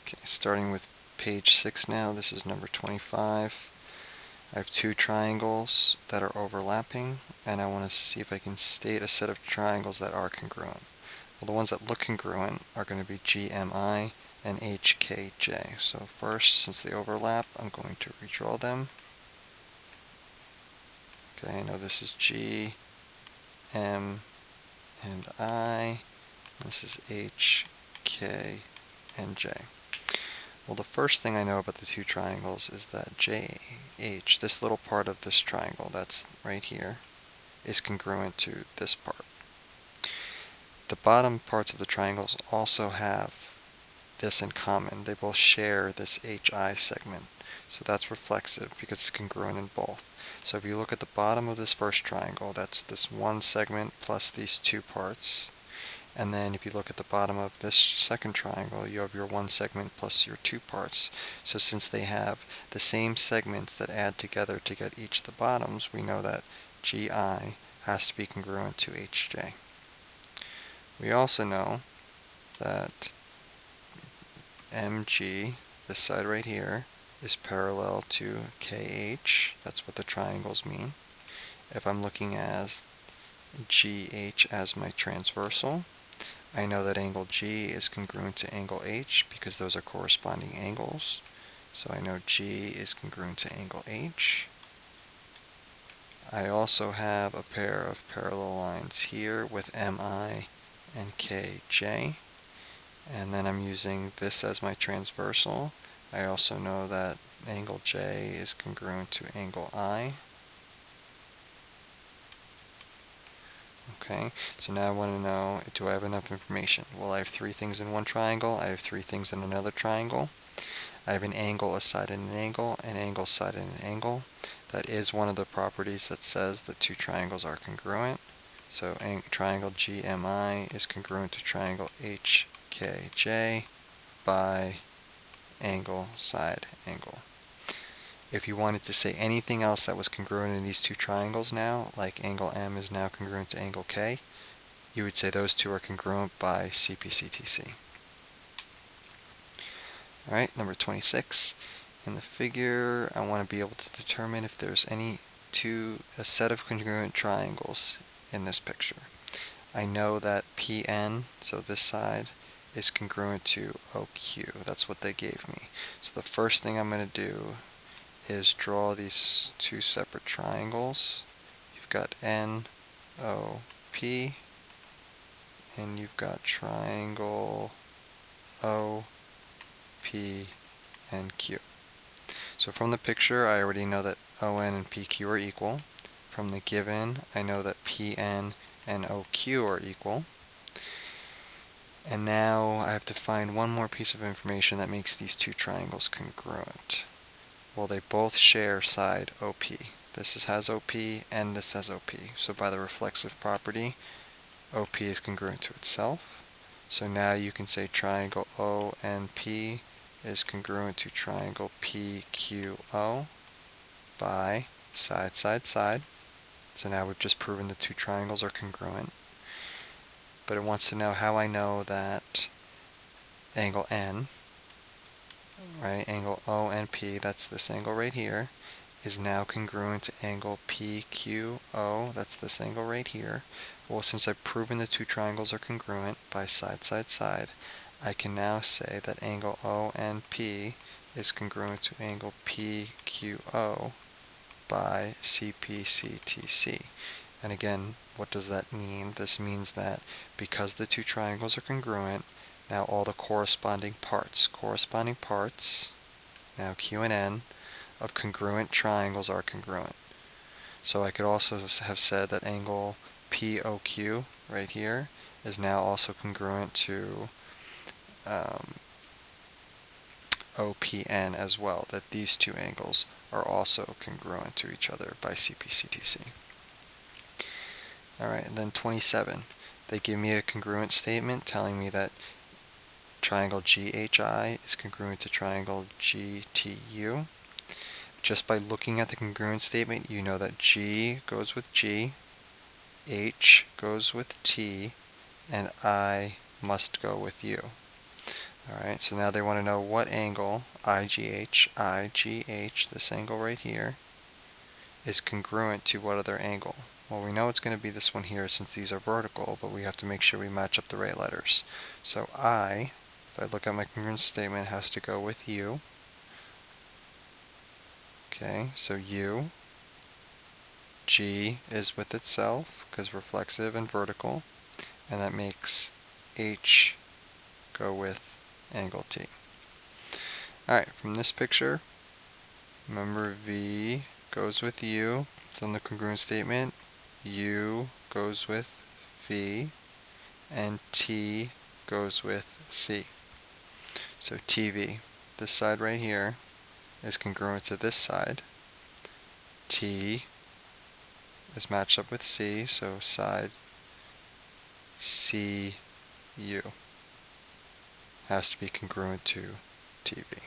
Okay, starting with page 6 now, this is number 25. I have two triangles that are overlapping, and I want to see if I can state a set of triangles that are congruent. Well, the ones that look congruent are going to be GMI and HKJ. So first, since they overlap, I'm going to redraw them. Okay, I know this is G, M, and I. This is H, K, and J. Well, the first thing I know about the two triangles is that JH, this little part of this triangle that's right here, is congruent to this part. The bottom parts of the triangles also have this in common. They both share this HI segment. So that's reflexive because it's congruent in both. So if you look at the bottom of this first triangle, that's this one segment plus these two parts. And then if you look at the bottom of this second triangle, you have your one segment plus your two parts. So since they have the same segments that add together to get each of the bottoms, we know that GI has to be congruent to HJ. We also know that MG, this side right here, is parallel to KH. That's what the triangles mean. If I'm looking at GH as my transversal, I know that angle G is congruent to angle H because those are corresponding angles. So I know G is congruent to angle H. I also have a pair of parallel lines here with MI and KJ. And then I'm using this as my transversal. I also know that angle J is congruent to angle I. Okay, so now I want to know, do I have enough information? Well, I have three things in one triangle, I have three things in another triangle. I have an angle aside in an angle side in an angle. That is one of the properties that says that two triangles are congruent. So triangle GMI is congruent to triangle HKJ by angle side angle. If you wanted to say anything else that was congruent in these two triangles now, like angle M is now congruent to angle K, you would say those two are congruent by CPCTC. Alright, number 26. In the figure, I want to be able to determine if there's a set of congruent triangles in this picture. I know that PN, so this side, is congruent to OQ. That's what they gave me. So the first thing I'm going to do is draw these two separate triangles. You've got NOP, and you've got triangle OP and Q. So from the picture, I already know that ON and PQ are equal. From the given, I know that PN and OQ are equal. And now I have to find one more piece of information that makes these two triangles congruent. Well, they both share side OP. This has OP and this has OP. So by the reflexive property, OP is congruent to itself. So now you can say triangle ONP is congruent to triangle PQO by side, side, side. So now we've just proven the two triangles are congruent. But it wants to know how I know that angle N, right, angle ONP, that's this angle right here, is now congruent to angle PQO, that's this angle right here. Well, since I've proven the two triangles are congruent by side, side, side, I can now say that angle ONP is congruent to angle PQO by CPCTC. And again, what does that mean? This means that because the two triangles are congruent, now all the corresponding parts, now Q and N, of congruent triangles are congruent. So I could also have said that angle POQ right here is now also congruent to OPN as well, that these two angles are also congruent to each other by CPCTC. Alright, and then 27. They give me a congruent statement telling me that triangle GHI is congruent to triangle GTU. Just by looking at the congruent statement, you know that G goes with G, H goes with T, and I must go with U. Alright, so now they want to know what angle, IGH, this angle right here, is congruent to what other angle. Well, we know it's going to be this one here since these are vertical, but we have to make sure we match up the right letters. So if I look at my congruence statement, it has to go with U. Okay, so U. G is with itself, because reflexive and vertical, and that makes H go with angle T. Alright, from this picture, remember V goes with U, it's on the congruence statement, U goes with V, and T goes with C. So TV, this side right here, is congruent to this side. T is matched up with C, so side CU has to be congruent to TV.